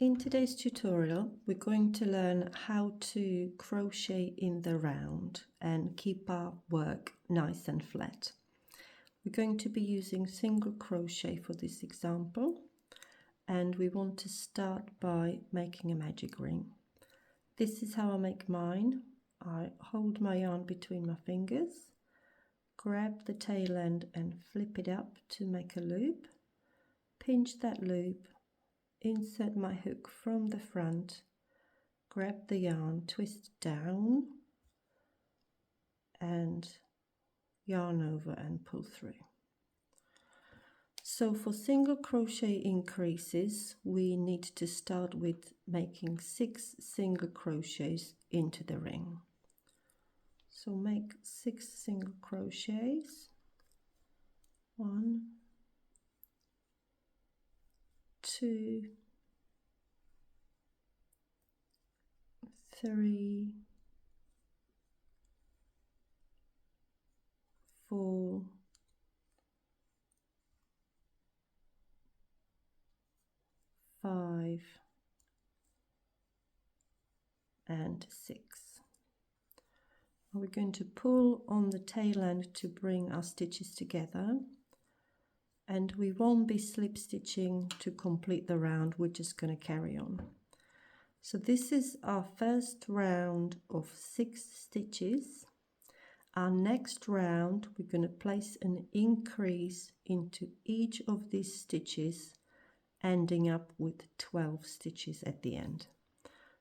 In today's tutorial, we're going to learn how to crochet in the round and keep our work nice and flat. We're going to be using single crochet for this example, and we want to start by making a magic ring. This is how I make mine. I hold my yarn between my fingers, grab the tail end and flip it up to make a loop, pinch that loop, insert my hook from the front, grab the yarn, twist down and yarn over and pull through. So for single crochet increases, we need to start with making 6 single crochets into the ring. So make 6 single crochets. 1, 2, 3, 4, 5 and 6. We're going to pull on the tail end to bring our stitches together, and we won't be slip stitching to complete the round. We're just going to carry on. So this is our first round of 6 stitches. Our next round, we're going to place an increase into each of these stitches, ending up with 12 stitches at the end.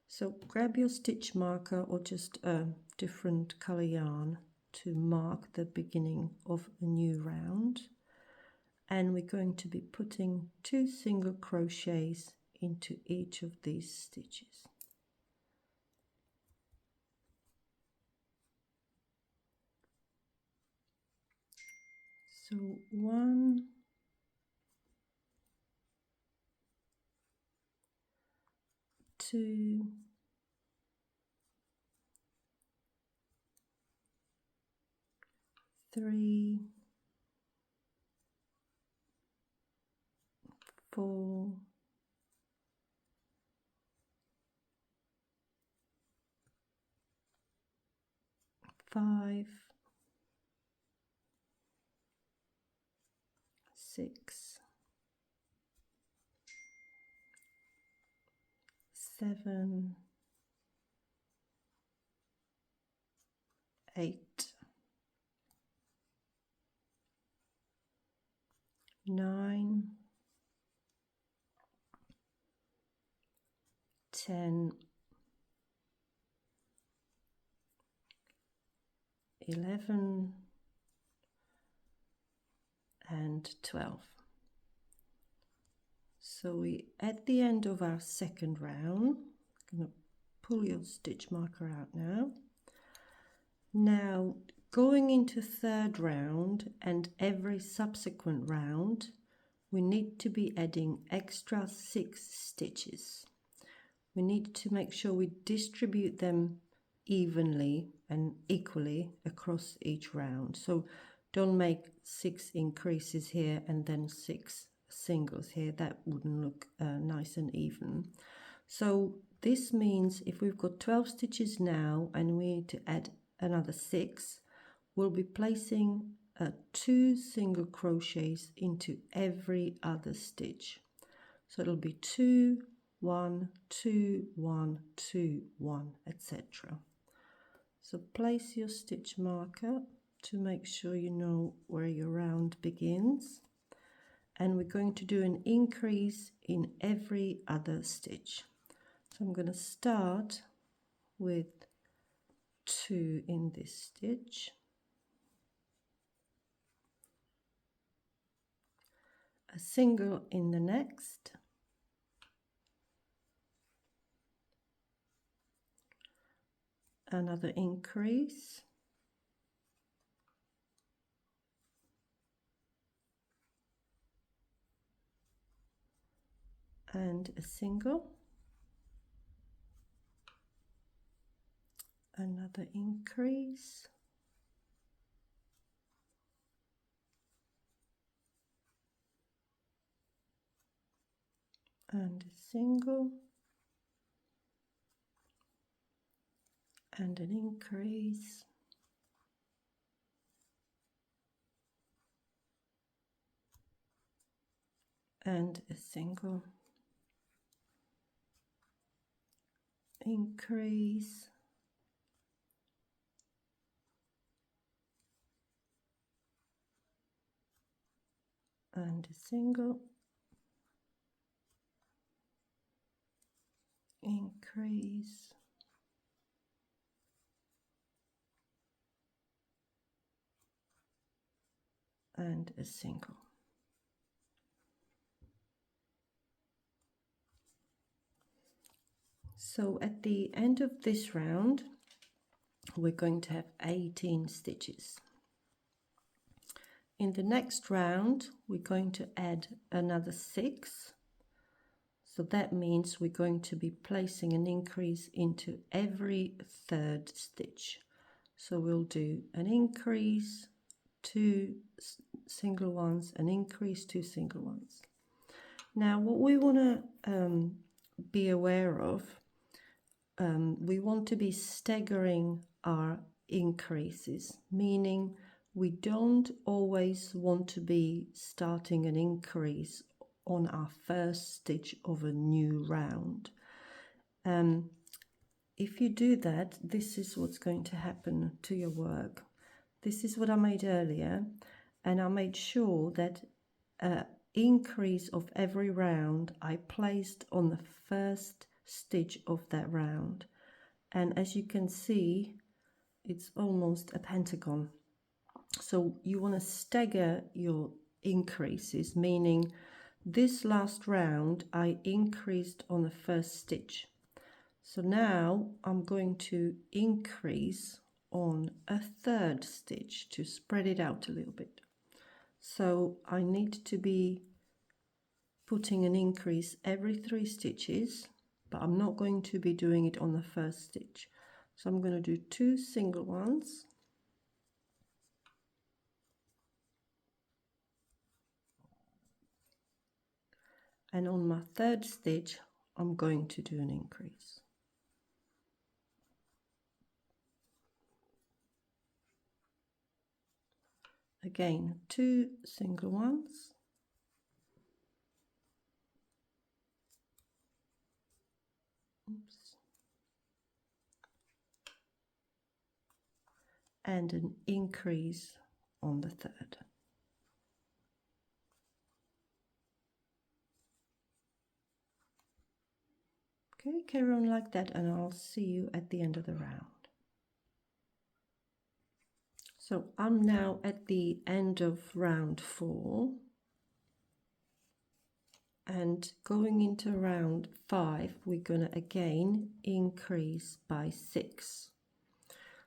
So grab your stitch marker or just a different color yarn to mark the beginning of a new round, and we're going to be putting 2 single crochets into each of these stitches. So 1, 2, 3, 4, 5, 6, 7, 8, 9, 10, 11 and 12. So we at the end of our second round. I'm going to pull your stitch marker out now. Now going into third round and every subsequent round, we need to be adding extra 6 stitches. We need to make sure we distribute them evenly and equally across each round. So don't make 6 increases here and then 6 singles here. That wouldn't look nice and even. So this means if we've got 12 stitches now and we need to add another 6, we'll be placing 2 single crochets into every other stitch. So it'll be 2, 1, 2, 1, 2, 1, etc. So place your stitch marker to make sure you know where your round begins, and we're going to do an increase in every other stitch. So I'm going to start with 2 in this stitch, a single in the next, another increase, and a single, another increase, and a single, and an increase, and a single, increase, and a single, increase, and a single. So at the end of this round, we're going to have 18 stitches. In the next round, we're going to add another 6. So that means we're going to be placing an increase into every third stitch. So we'll do an increase, 2 single ones, an increase, 2 single ones. Now what we want to be aware of, we want to be staggering our increases, meaning we don't always want to be starting an increase on our first stitch of a new round. If you do that, this is what's going to happen to your work. This is what I made earlier, and I made sure that increase of every round I placed on the first stitch of that round, and as you can see, it's almost a pentagon. So you want to stagger your increases, meaning this last round I increased on the first stitch, so now I'm going to increase on a third stitch to spread it out a little bit. So I need to be putting an increase every 3 stitches, but I'm not going to be doing it on the first stitch. So I'm going to do 2 single ones, and on my third stitch I'm going to do an increase. Again, 2 single ones, and an increase on the third. Okay, carry on like that, and I'll see you at the end of the round. So I'm now at the end of round 4, and going into round 5, we're going to again increase by 6.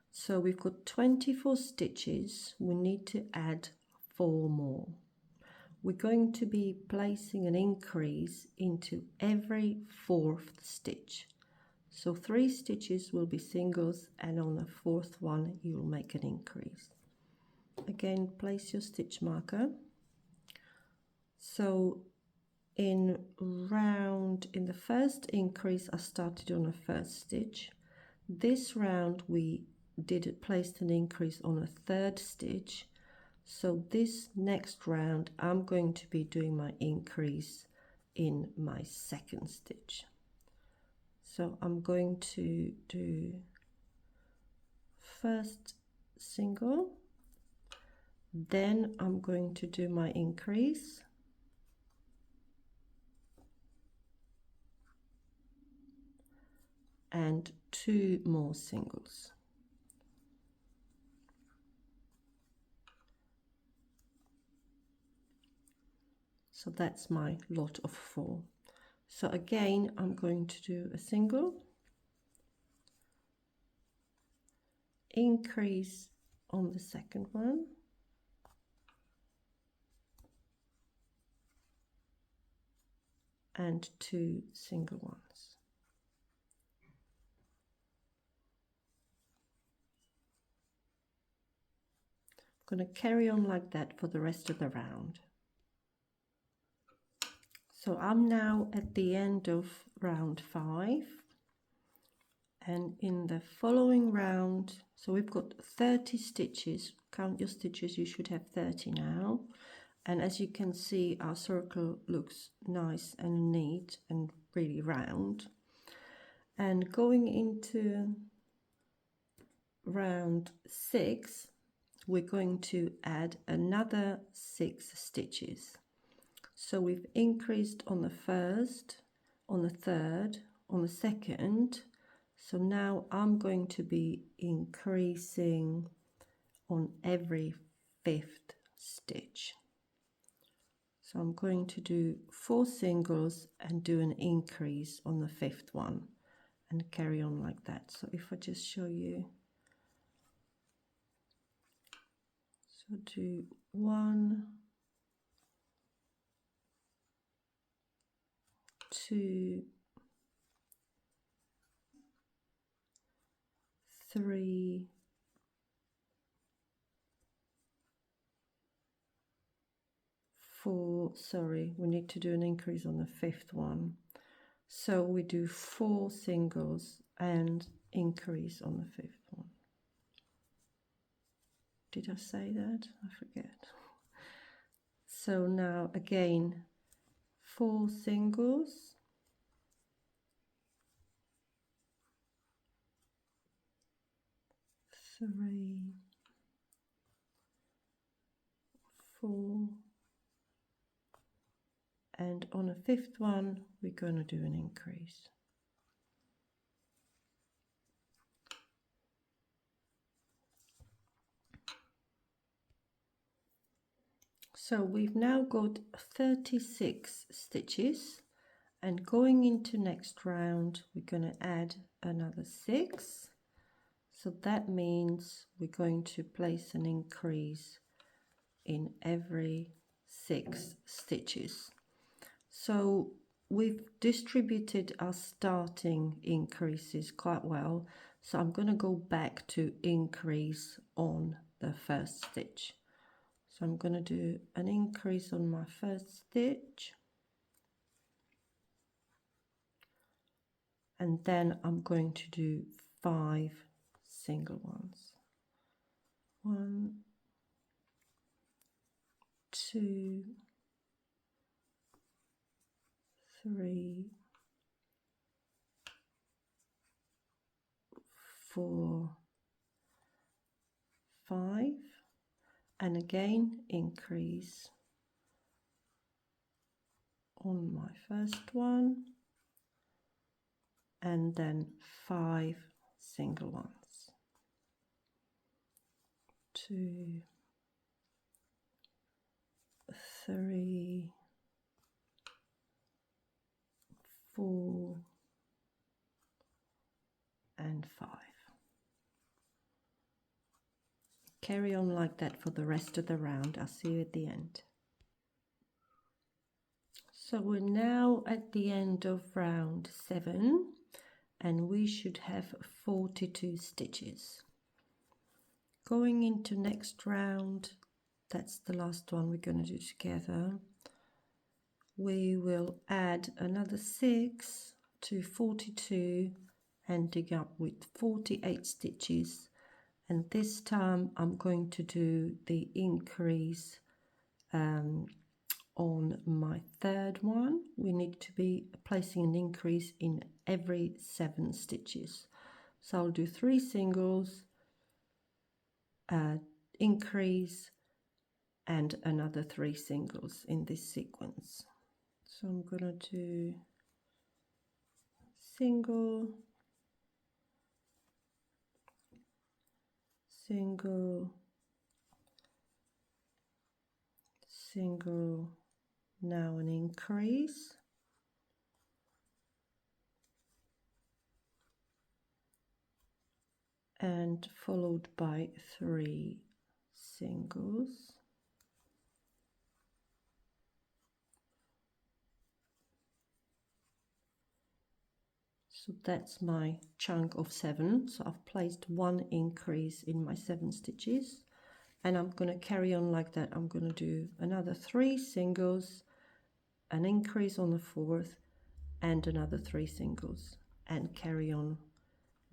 So we've got 24 stitches, we need to add 4 more. We're going to be placing an increase into every 4th stitch. So 3 stitches will be singles, and on the 4th one you'll make an increase. Again, place your stitch marker. So in the first increase I started on a first stitch. This round we placed an increase on a 3rd stitch. So this next round I'm going to be doing my increase in my 2nd stitch. So I'm going to do first single, then I'm going to do my increase, and 2 more singles. So that's my lot of 4. So again, I'm going to do a single, increase on the 2nd one, and 2 single ones. I'm going to carry on like that for the rest of the round. So I'm now at the end of round 5, And in the following round, so we've got 30 stitches. Count your stitches, you should have 30 now. And as you can see, our circle looks nice and neat and really round. And going into round 6, we're going to add another 6 stitches. So we've increased on the first, on the third, on the second. So now I'm going to be increasing on every 5th stitch. So I'm going to do 4 singles and do an increase on the 5th one and carry on like that. So if I just show you, so do 1, 2, 3, 4, sorry, we need to do an increase on the 5th one. So we do 4 singles and increase on the 5th one. Did I say that? I forget. So now again, 4 singles, 3, 4, and on a 5th one we're going to do an increase. So we've now got 36 stitches, and going into next round we're going to add another 6. So that means we're going to place an increase in every 6 stitches. So we've distributed our starting increases quite well. So I'm going to go back to increase on the first stitch. So I'm going to do an increase on my first stitch. And then I'm going to do 5 single ones. 1, 2, 3, 4, 5, and again increase on my first one, and then 5 single ones. 2, 3, 4, and 5. Carry on like that for the rest of the round. I'll see you at the end. So we're now at the end of round 7, and we should have 42 stitches. Going into next round, that's the last one we're going to do together. We will add another 6 to 42, ending up with 48 stitches. And this time I'm going to do the increase on my third one. We need to be placing an increase in every 7 stitches. So I'll do 3 singles, increase, and another 3 singles in this sequence. So I'm going to do single, single, single, now an increase, and followed by 3 singles, so that's my chunk of 7. So I've placed 1 increase in my 7 stitches, and I'm going to carry on like that. I'm going to do another 3 singles, an increase on the 4th, and another 3 singles, and carry on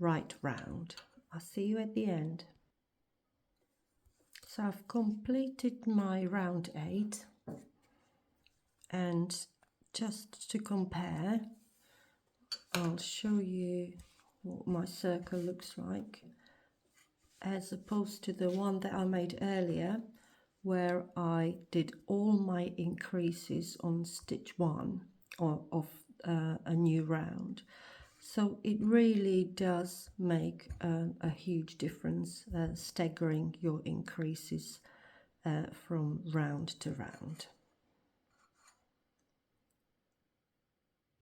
right round. I'll see you at the end. So I've completed my round 8, and just to compare, I'll show you what my circle looks like as opposed to the one that I made earlier, where I did all my increases on stitch 1 of a new round. So it really does make a huge difference, staggering your increases from round to round.